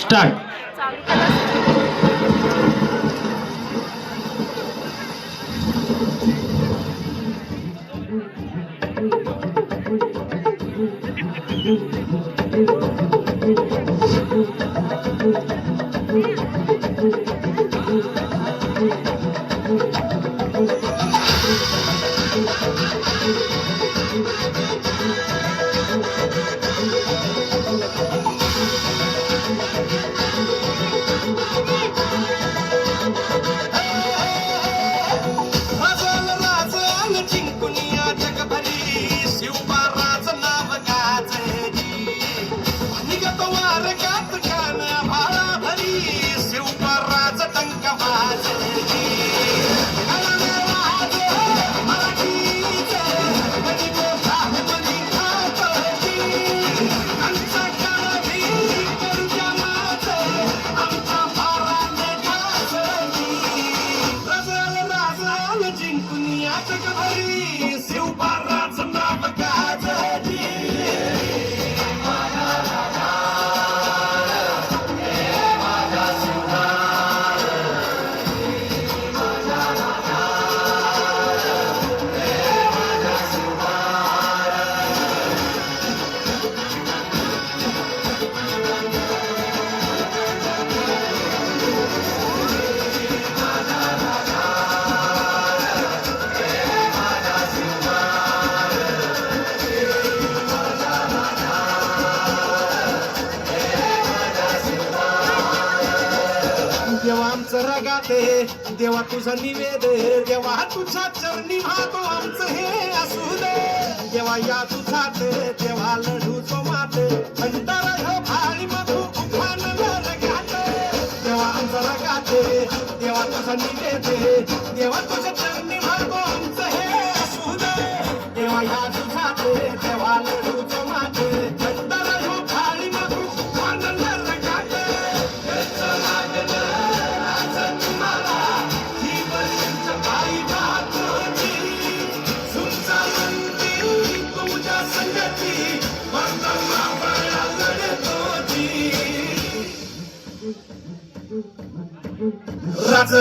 Start. देवा आमचं रगाते देवा तुझा निवेद देवा तुझ्या चरणी वाहतो आमचं हे असू दे देवा या तुझात देवा लढूचो मात अंतर हो भाळी मधू उखान रगात देवा आमचं रगाते देवा तुझा निवेद देवा तुझ्या चरणी वाहतो आमचं हे असू दे देवा या तुझात देवा लढूचो मात अंतर हो भाळी मधू उखान रगात राज